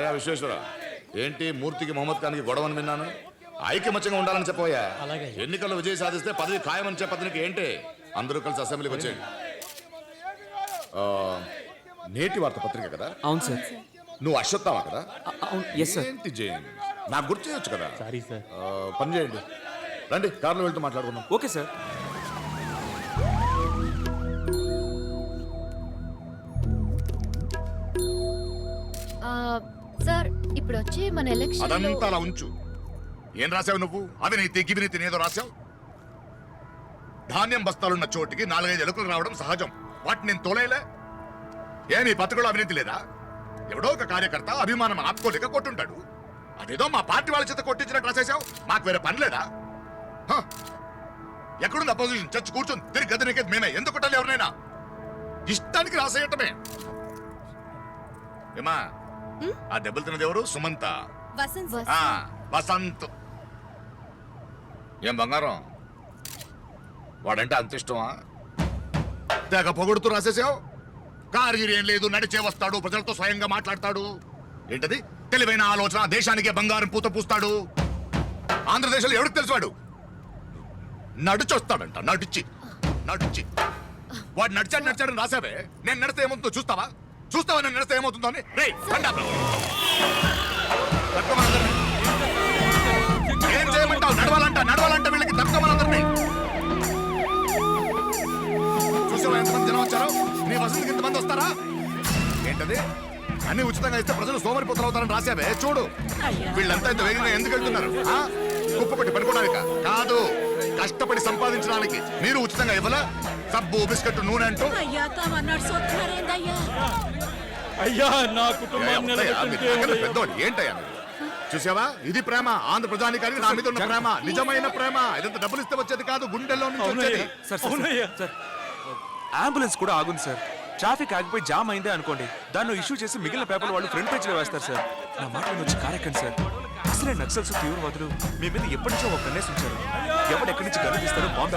ఏమయ్యా విశ్వేశ్వర, ఏంటి మూర్తికి మొహమ్మద్ ఖాన్కి గొడవని విన్నాను. ఐకమత్యంగా ఉండాలని చెప్పబోయా. ఎన్నికల్లో విజయం సాధిస్తే పదవి ఖాయమని చెప్పడానికి ఏంటి? అందరూ కలిసి అసెంబ్లీకి వచ్చేయండి. నేటి వార్త పత్రిక కదా? అవును సార్. నువ్వు అశ్వత్థామా కదా? అవును. Yes sir. ఏంటి జైన్, నాకు గుర్తు చేయొచ్చు కదా. Sorry sir. పని చేయండి, రండి కార్లో వెళ్తూ మాట్లాడుకుందాం. Okay sir. సార్ ఇప్పుడు వచ్చే మన ఎలక్షన్ అదంతా అలా ఉంచు. ఏం రాసావు నువ్వు? అవినీతి గివినీతి ఏదో రాసావు. ధాన్యం బస్తాలున్న చోటికి 4-5 ఎలుకలు రావడం సహజం. వాటిని నేను తోలేలే. ఏ నీ పత్రికలో అవినీతి లేదా? ఎవడో ఒక కార్యకర్త అభిమానం ఆపుకోలేక కొట్టుంటాడు. అదేదో మా పార్టీ వాళ్ళ చేత కొట్టించినట్టు రాసేసావు. మాకు వేరే పని లేదా? ఎక్కడుంది అపోజిషన్? చచ్చి కూర్చొని తిరిగి గదినికేది మేమే. ఎందుకు కొట్టాలి ఎవరినైనా? ఇష్టానికి రాసేయటమే. ఏమా ఆ దెబ్బలు తిన్నది ఎవరు? సుమంత. వసంత్. ఏం బంగారం, వాడంటే అంత ఇష్టమా? తెగ పొగుడుతూ రాసేసావు. కార్గిరి ఏం లేదు, నడిచే వస్తాడు, ప్రజలతో స్వయంగా మాట్లాడతాడు. ఏంటది? తెలివైన ఆలోచన, దేశానికే బంగారం పూత పూస్తాడు. ఆంధ్రదేశంలో ఎవరికి తెలిసివాడు? నడిచొస్తాడంట. నడిచి వాడు నడిచాడని రాసావే. నేను నడిస్తే ఏమవుతుందో చూస్తావా? నేను నడిస్తే ఏమవుతుందో అని. ఏం చేయమంటావు? నడవాలంట వీళ్ళకి. తప్పమనందరినీ చూసావా ఎంతమంది జనం వచ్చారో? నీ వసతికి ఇంతమంది వస్తారా? ఏంటది? అన్ని ఉచితంగా ఇస్తే ప్రజలు సోమరిపోతులు అవుతారని రాసావే. చూడు వీళ్ళంతా ఇంత వేగంగా ఎందుకు వెళ్తున్నారు? కుప్ప కొట్టి పడుకోవడానిక కాదు, కష్టపడి సంపాదించడానికి. మీరు ఉచితంగా ఇవ్వలా? సబ్బు, బిస్కెట్, నూనె అంటూ. పెద్దోడు ఏంటయ్యా? చూసావా, ఇది ప్రేమ. ఆంధ్ర ప్రజానికానికి నా మీద ఉన్న ప్రేమ, నిజమైన ప్రేమ. ఇదంతా డబ్బులు ఇస్తే వచ్చేది కాదు, గుండెల్లో నుంచి వచ్చేది. సార్ అంబులెన్స్ కూడా ఆగుంది సార్. ట్రాఫిక్ ఆగిపోయి జామ్ అయిందే అనుకోండి, దాన్ని ఇష్యూ చేసి మిగిలిన పేపర్ వాళ్ళు ఫ్రంట్ పేజ్ లో వేస్తారు సార్. నా మాట వచ్చి కార్యక్రమం సార్. అసలే నక్సల్స్, తీవ్రవాదులు మీ మీద ఎప్పటి నుంచో ఒక కన్నేసి ఉంచారు. ఎవడెక్కడి నుంచి గర్విస్తారో బాంబు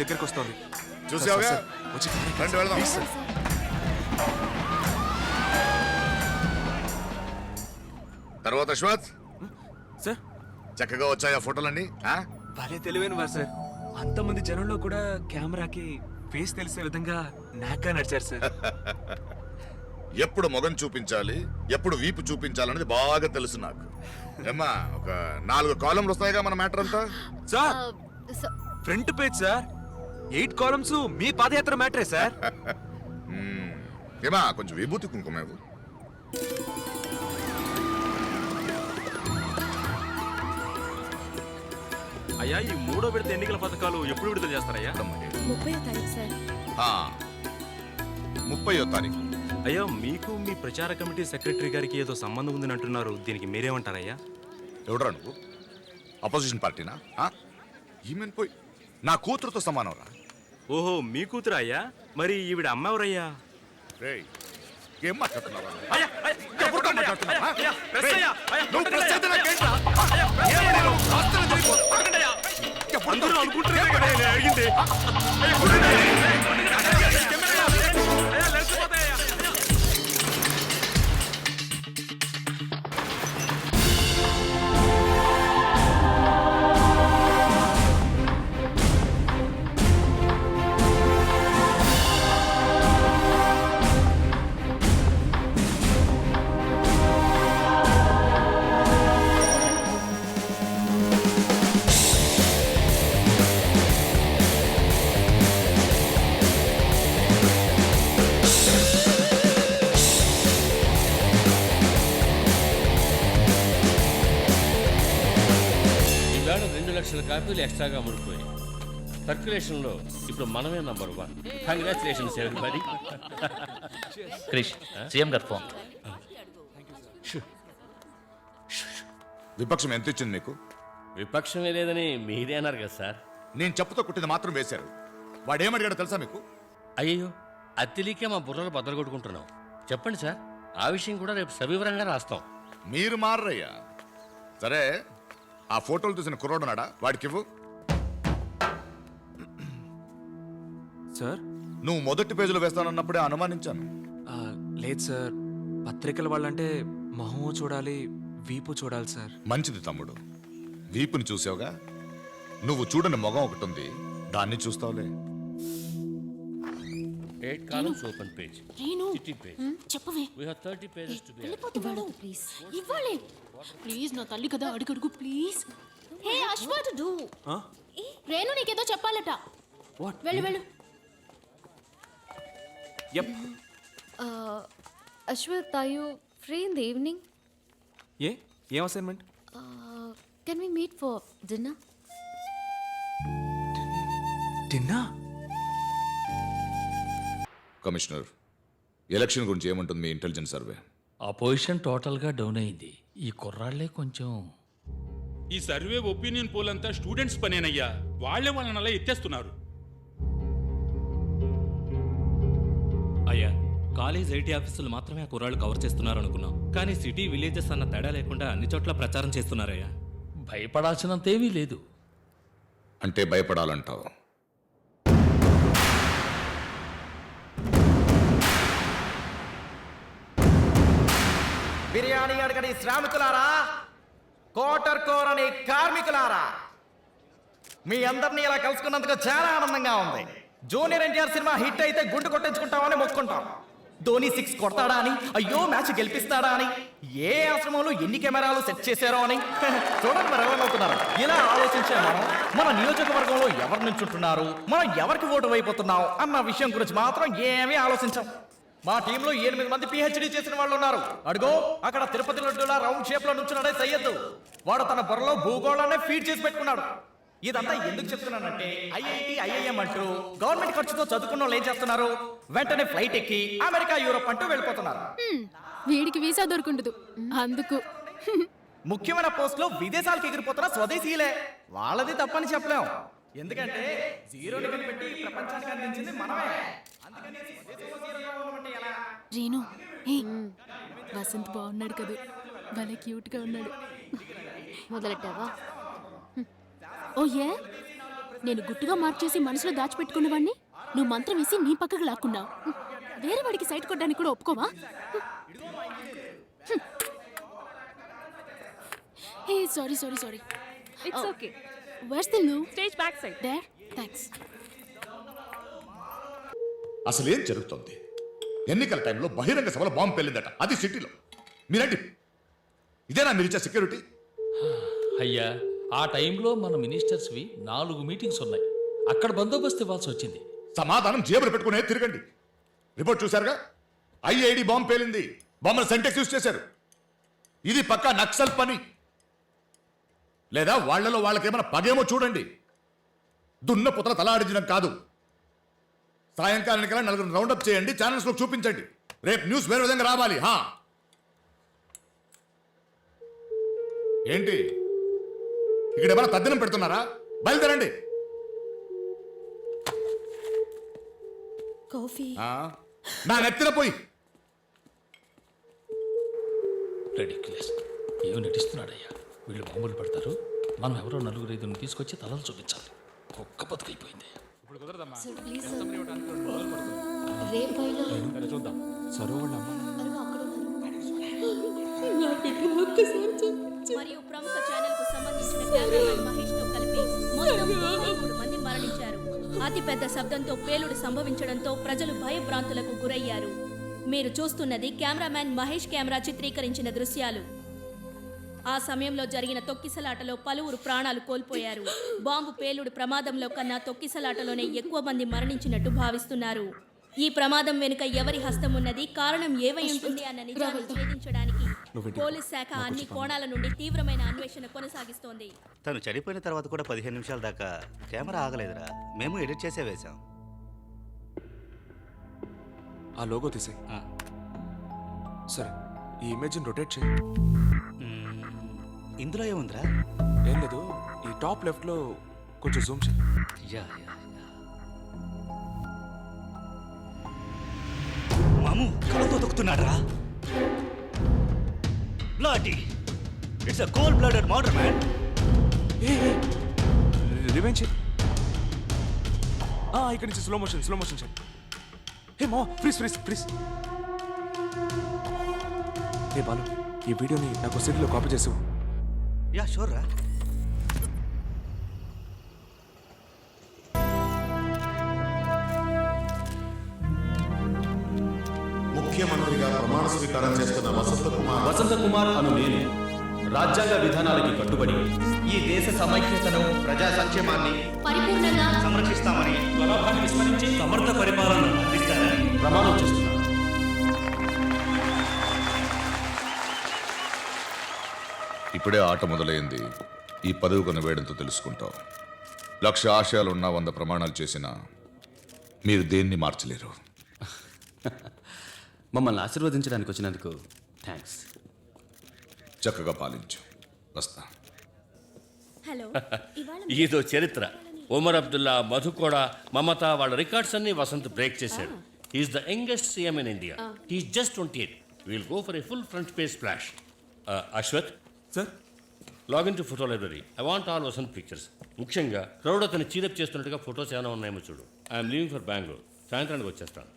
దగ్గరికి వస్తుంది. చూసావా? తర్వాత అశ్వత్ సార్, చక్కగా వచ్చాయి ఆ ఫోటోలన్నీ. భలే తెలివైన వారు సార్. అంతమంది జనంలో కూడా కెమెరాకి ఫేస్ తెలిసే విధంగా నాకా నడిచారు సార్. ఎప్పుడు మొగం చూపించాలి, ఎప్పుడు వీపు చూపించాలనేది బాగా తెలుసు నాకు. ఏమ్మా, ఒక 4 కాలంలు వస్తాయిగా మన మ్యాటర్ అంతా. Sir front page sir, 8 columns మీ పాదయాత్ర మ్యాటరే సార్. ఏమా కొంచెం విభూతి కుంకుమేవు. అయ్యా, ఈ 3వ విడత ఎన్నికల పథకాలు ఎప్పుడు విడుదల చేస్తారయ్యా? 30వ తారీఖు సార్. 30వ తారీఖు. అయ్యా, మీకు మీ ప్రచార కమిటీ సెక్రటరీ గారికి ఏదో సంబంధం ఉందని అంటున్నారు. దీనికి మీరేమంటారయ్యా? ఎవడరా నువ్వు? అపోజిషన్ పార్టీనా? ఈమెన్ పోయి నా కూతురుతో సమానం రా. ఓహో, మీ కూతురు అయ్యా? మరి ఈవిడ అమ్మ ఎవరయ్యా? ఏం మాట్లాడుతున్నావు? అందరూ అనుకుంటున్నారు అడిగింది. కాపీలు ఎక్స్ట్రాగా అమ్ముడిపోయాయి. సర్క్యులేషన్లో ఇప్పుడు మనమే number 1. Congratulations everybody. Krish, CM garu phone. విపక్షం ఎంత ఇచ్చింది మీకు? విపక్షమే లేదని మీరే అన్నారు కదా సార్. నేను చెప్పుతో కుట్టింది మాత్రం వేశారు. వాడేమడిగాడో తెలుసా మీకు? అయ్యో, అది తెలియకే మా బుర్రలు బద్దలు కొట్టుకుంటున్నాం. చెప్పండి సార్, ఆ విషయం కూడా రేపు సవివరంగా రాస్తాం. మీరు మారయ్యా. సరే, ఆ ఫోటోలు చూసిన కుర్రోడున్నాడా? వాడికి ఇవ్వు. సార్, నువ్వు మొదటి పేజీలో వేస్తానన్నప్పుడే అనుమానించాను. లేదు సార్, పత్రికల వాళ్ళంటే మొహము చూడాలి వీపు చూడాలి సార్. మంచిది తమ్ముడు, వీపుని చూసావుగా, నువ్వు చూడని మొగం ఒకటి ఉంది, దాన్ని చూస్తావులే. 8 columns open page. Renu City page. చెప్పవే We have 30 pages to be added. వెళ్ళిపోతున్నాడు ప్లీజ్. ఇవ్వాలి ప్లీజ్ నా తల్లి కదా అడుగడుగు ప్లీజ్ హే అశ్వత్ డూ ఆ? రేణు నీకేదో చెప్పాలట What? వెళ్ళు వెళ్ళు yup. Ashwath, are you free in the evening? ఏం assignment? Can we meet for dinner? తిన్నా? కమిషనర్, ఎలక్షన్ గురించి ఏముంటుంది మీ ఇంటెలిజెన్స్ సర్వే? ఆ పొజిషన్ టోటల్గా డౌన్ అయింది. ఈ కుర్రాళ్లే కొంచెం ఈ సర్వే ఒపీనియన్ పోల్ అంతా స్టూడెంట్స్ పనేనయ్యా. వాళ్ళే వాళ్ళని అలా ఎత్తేస్తున్నారు. అయ్యా, కాలేజ్ ఐటీ ఆఫీసులు మాత్రమే ఆ కుర్రాళ్ళు కవర్ చేస్తున్నారు అనుకున్నాం, కానీ సిటీ విలేజెస్ అన్న తేడా లేకుండా అన్ని చోట్ల ప్రచారం చేస్తున్నారయ్యా. భయపడాల్సినంతేమీ లేదు. అంటే భయపడాలంటావు? బిర్యానీ అడగని శ్రామికులారా, కోటర్ కోరని కార్మికులారా, మీ అందరినీ ఇలా కలుసుకున్నందుకు చాలా ఆనందంగా ఉంది. జూనియర్ ఎన్టీఆర్ సినిమా హిట్ అయితే గుండు కొట్టించుకుంటామని మొక్కుంటాం. ధోని 6 కొడతాడా అని, అయ్యో మ్యాచ్ గెలిపిస్తాడా అని, ఏ ఆశ్రమంలో ఎన్ని కెమెరాలు సెట్ చేశారో అని. చూడండి మరి ఎవరు అవుతున్నారు. ఇలా ఆలోచించే మన నియోజకవర్గంలో ఎవరు నుంచుంటున్నారు, మనం ఎవరికి ఓటు అయిపోతున్నాం అన్న విషయం గురించి మాత్రం ఏమీ ఆలోచించాం. మా టీంలో 8 మంది పిహెచ్డి చేసిన వాళ్ళు ఉన్నారు. అడుగో అక్కడ తిరుపతి లడ్డూలా రౌండ్ షేప్ లో నుంచున్నాడే సయ్యద్దు. వాడు తన బుర్రలో భూగోళాన్ని ఫీడ్ చేసి పెట్టుకున్నాడు. ఇదంతా ఎందుకు చెప్తున్నానంటే, ఐఐటి ఐఐఎం అంటూ గవర్నమెంట్ ఖర్చుతో చదువుకున్న వాళ్ళు ఏం చేస్తున్నారు, వెంటనే ఫ్లైట్ ఎక్కి అమెరికా యూరోప్ అంటూ వెళ్ళిపోతున్నారు. వీడికి వీసా దొరుకుండదు అందుకు ముఖ్యమైన పోస్టులో విదేశాలకు ఎగిరిపోతున్న స్వదేశీయులే. వాళ్ళది తప్పని చెప్పలేం, ఎందుకంటే జీరోని కనిపెట్టి ప్రపంచానికి అందించింది మనమే. అందుకని స్వదేశంలో జీరోగా ఉండమంటే ఎలా? రేణు హే వసంత్ బాగున్నాడు కదా, భలే క్యూట్ గా ఉన్నాడు. మొదలెట్టావా? ఓ ఏ నేను గుట్టుగా మార్చేసి మనసులో దాచిపెట్టుకున్నవాడిని నువ్వు మంత్రం వేసి నీ పక్కకు లాక్కున్నావు. వేరే వాడికి సైట్ కొట్టడానికి కూడా ఒప్పుకోవా? Hey sorry sorry sorry it's okay. Where's the new stage back side. There thanks. అసలు ఏం జరుగుతోంది? ఎన్నికల టైంలో బహిరంగ సభలో బాంబు పేలిందట, అది సిటీలో. మీరండి, ఇదేనా మీరు ఇచ్చే సెక్యూరిటీ? అయ్యా, ఆ టైంలో మన మినిస్టర్స్వి 4 మీటింగ్స్ ఉన్నాయి. అక్కడ బందోబస్తు ఇవ్వాల్సి వచ్చింది. సమాధానం జేబులు పెట్టుకునే తిరగండి. రిపోర్ట్ చూశారుగా, ఐఐడి బాంబు పేలింది, బాంబులు సెంటెక్స్ యూజ్ చేశారు. ఇది పక్కా నక్సల్ పని. లేదా వాళ్లలో వాళ్ళకేమైనా పగేమో చూడండి. దున్న పుత్ర తలాడించడం కాదు. సాయంకాలానికల్లా 4 రౌండప్ చేయండి, ఛానల్స్ లో చూపించండి. రేపు న్యూస్ వేరే విధంగా రావాలి. ఏంటి ఇక్కడ ఏమైనా తద్దినం పెడుతున్నారా? బయలుదేరండి. కాఫీ నా నెత్తిన పోయి. రెడిక్యులస్. ఏమి నటిస్తున్నాడయ్యా? వీళ్ళు మామూలు పడతారు. మనం ఎవరో 4-5 తీసుకొచ్చి తలలు చూపించాలి. ఒక్క బతుకైపోయింది. Sir please sir. రేపు బయలు చూద్దాం. సరో వాళ్ళ అమ్మ మరియు ప్రముఖ ఛానల్ కు సంబంధించిన కెమెరామెన్ మహేష్ తో కలిపి మొత్తం 3 మంది మరణించారు. అతిపెద్ద శబ్దంతో పేలుడు సంభవించడంతో ప్రజలు భయభ్రాంతులకు గురయ్యారు. మీరు చూస్తున్నది కెమెరామెన్ మహేష్ కెమెరా చిత్రీకరించిన దృశ్యాలు. ఆ సమయంలో జరిగిన తొక్కిసలాటలో పలువురు ప్రాణాలు కోల్పోయారు. బాంబు పేలుడు ప్రమాదంలో కన్నా తొక్కిసలాటలోనే ఎక్కువ మంది మరణించినట్టు భావిస్తున్నారు. ఈ ప్రమాదం వెనుక ఎవరి హస్తం ఉన్నది, కారణం ఏమై ఉంటుంది అన్న నిజాన్ని ఛేదించడానికి పోలీస్ శాఖ అన్ని కోణాల నుండి తీవ్రమైన అన్వేషణ కొనసాగిస్తోంది. తను చనిపోయిన తర్వాత కూడా 15 నిమిషాల దాకా కెమెరా ఆగలేదురా. మేము ఎడిట్ చేసే వేశాం. ఆ లోగో తీసే. సరే, ఈ ఇమేజ్ రొటేట్ చేయి. ఇందులో ఏముందిరా? ఏం లేదు, ఈ టాప్ లెఫ్ట్ లో కొంచెం జూమ్ చేయి. యా యా మాము కళ్ళతో తొక్కుతున్నాడ్రా. Bloody, it's a cold blooded murder man. Revenge చేయి. ఇక్కడ నుంచి స్లో మోషన్ చేయి. హే మో, ప్లీజ్. హే బాలు, ఈ వీడియోని నాకు సిటీలో కాపీ చేసు. యా షూర్ రా. ముఖ్యమంత్రిగా ప్రమాణ స్వీకారం చేస్తున్న వసంత కుమార్ అను నేను రాజ్యాంగ విధానాలకి కట్టుబడి ఈ దేశ సమైక్యతను ప్రజా సంక్షేమాన్ని పరిపూర్ణంగా సంరక్షిస్తామని స్వలాభాన్ని విస్మరించి సమర్థ పరిపాలన అందిస్తానని ప్రమాణం చేస్తున్నాను. ఇప్పుడే ఆట మొదలైంది. ఈ పదవి కొన వేడంతో తెలుసుకుంటాం. 1,00,000 ఆశయాలున్నా 100 ప్రమాణాలు చేసినా మీరు దేన్ని మార్చలేరు. మమ్మల్ని ఆశీర్వదించడానికి వచ్చినందుకు థ్యాంక్స్. చక్కగా పాలించు. వస్తా. హలో ఇదో చరిత్ర. ఒమర్ అబ్దుల్లా, మధుకోడ, మమత వాళ్ళ రికార్డ్స్ అన్ని వసంత్ బ్రేక్ చేశాడు. He's the youngest CM in India. He's just 28. Will go for a full front page splash. Ashwath sir, login to photo library. I want all Vasanth pictures. ముఖ్యంగా క్రౌడ్ అతను చీరప్ చేస్తున్నట్టుగా ఫొటోస్ ఏమైనా ఉన్నాయేమో చూడు. I'm leaving for Bengaluru. సాయంత్రానికి వచ్చేస్తాను.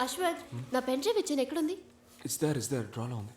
అశ్వత్, నా pen drive ఇచ్చాను, ఎక్కడుంది? ఇట్స్ దేర్ డ్రాలో ఉంది.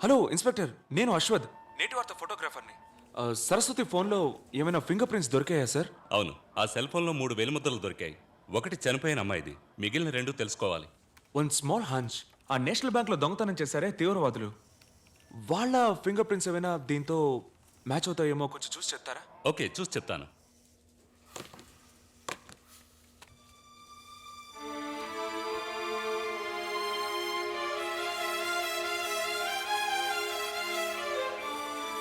హలో ఇన్స్పెక్టర్, నేను అశ్వథ్, నేటి వార్త ఫోటోగ్రాఫర్ని. సరస్వతి ఫోన్లో ఏమైనా ఫింగర్ ప్రింట్స్ దొరికాయా సార్? అవును, ఆ సెల్ ఫోన్లో 3 వేలిముద్రలు దొరికాయి. ఒకటి చనిపోయిన అమ్మాయిది, మిగిలిన 2 తెలుసుకోవాలి. One small hunch. ఆ నేషనల్ బ్యాంక్లో దొంగతనం చేశారే తీవ్రవాదులు, వాళ్ళ ఫింగర్ ప్రింట్స్ ఏమైనా దీంతో మ్యాచ్ అవుతాయేమో కొంచెం చూసి చెప్తారా? ఓకే, చూసి చెప్తాను.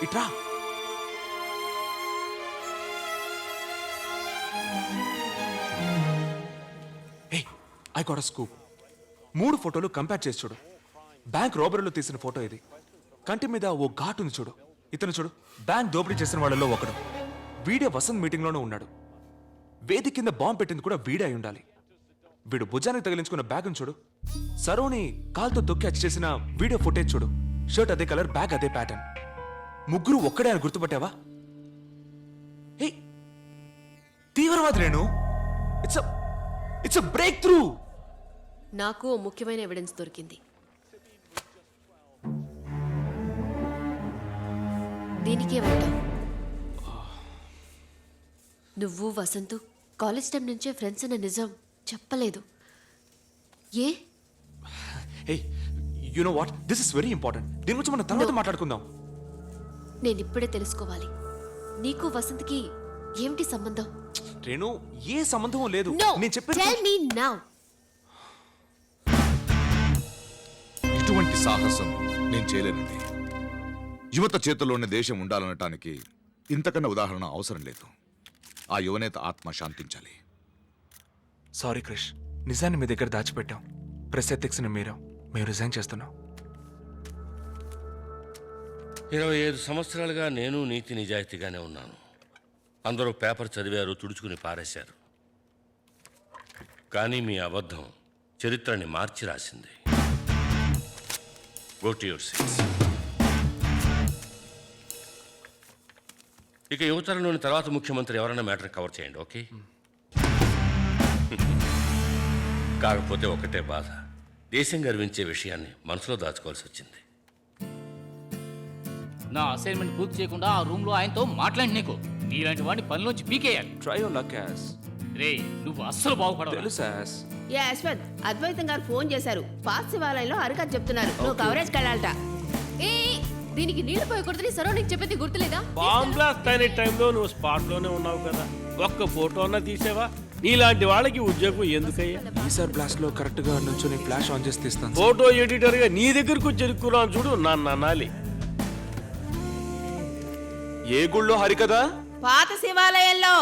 ఇట్రా. హే, ఐ గాట్ ఎ స్కూప్. 3 ఫోటోలు కంపేర్ చేసి చూడు. బ్యాంక్ రోబరీలో తీసిన ఫోటో ఇది. కంటి మీద ఓ ఘాట్ ఉంది చూడు. ఇతను చూడు, బ్యాంక్ దోపిడీ చేసిన వాళ్ళలో ఒకడు. వీడే వసంత్ మీటింగ్లోనే ఉన్నాడు. వేది కింద బాంబు పెట్టింది కూడా వీడే అయి ఉండాలి. వీడు భుజానికి తగిలించుకున్న బ్యాగ్ను చూడు. సరోని కాల్తో తొక్కి అచ్చి చేసిన వీడియో ఫుటేజ్ చూడు. షర్ట్ అదే కలర్, బ్యాగ్ అదే ప్యాటర్న్. ముగ్గురు ఒక్కడే అని గుర్తుపట్టావా? హే, తీవ్రవాది నేను. It's breakthrough. నాకు ఓ ముఖ్యమైన ఎవిడెన్స్ దొరికింది. దీనికేమంటావు? నువ్వు వసంతు కాలేజ్ టైం నుంచే ఫ్రెండ్స్ అన్న నిజం చెప్పలేదు. ఏ? Hey, you know what, this is very important. దీని గురించి మనం తర్వాత మాట్లాడుకుందాం. నేను ఇప్పుడే తెలుసుకోవాలి. నీకు వసంత్కి ఏమిటి సంబంధం? రేణు, ఏ సంబంధం లేదు. No, నేను చెప్పేది tell me now. ఇటువంటి సాహసం నేను చేయలేనండి. యువత చేతుల్లోనే దేశం ఉండాలనటానికి ఇంతకన్నా ఉదాహరణ అవసరం లేదు. ఆ యువనేత ఆత్మ శాంతించాలి. సారీ క్రిష్, నిజాన్ని మీ దగ్గర దాచిపెట్టాం. ప్రెస్ ఎథిక్స్ని మేము రిజైన్ చేస్తున్నాం. 25 సంవత్సరాలుగా నేను నీతి నిజాయితీగానే ఉన్నాను. అందరూ పేపర్ చదివారు, తుడుచుకుని పారేశారు. కానీ మీ అబద్ధం చరిత్రని మార్చి రాసింది. Go to your seats. ఇక యువతరంలోని తర్వాత ముఖ్యమంత్రి ఎవరైనా మ్యాటర్ కవర్ చేయండి. ఓకే? కాకపోతే ఒకటే బాధ, దేశం గర్వించే విషయాన్ని మనసులో దాచుకోవాల్సి వచ్చింది. నా అసైన్మెంట్ పూర్తి చేయకుండా ఆ రూమ్ లో ఆయనతో మాట్లాడి నీకు నీలాంటి వాడిని పనిలోంచి పీకేయాలి. ట్రై యువర్ లక్ యాస్. రే నువ్వు అస్సలు బాగుపడవు. తెలుసు యాస్. ఏ యశ్వంత్, అద్వైతం గారు ఫోన్ చేశారు. పాస్ శివాలయంలో హరికథ చెప్తున్నారు. నువ్వు కవరేజ్ కెళ్ళాలట. ఏ దీనికి నీళ్లు పోయకూడదని సరౌండింగ్ చెప్పింది గుర్తులేదా? బాంబ్ బ్లాస్ట్ అయిన టైంలో నువ్వు స్పాట్ లోనే ఉన్నావు కదా, ఒక్క ఫోటో అన్నా తీసేవా? నీలాంటి వాళ్ళకి ఉద్యోగం ఎందుకయ్యా? ఈసారి బ్లాస్ట్ లో కరెక్ట్ గా నుంచొని ఫ్లాష్ ఆన్ చేసి తీస్తాను. ఫోటో ఎడిటర్ గా నీ దగ్గరకు చెరుకున్నాను చూడు, నన్ను అనాలి. ఏ గుళ్ళో హరికదా? పాత శివాలయంలో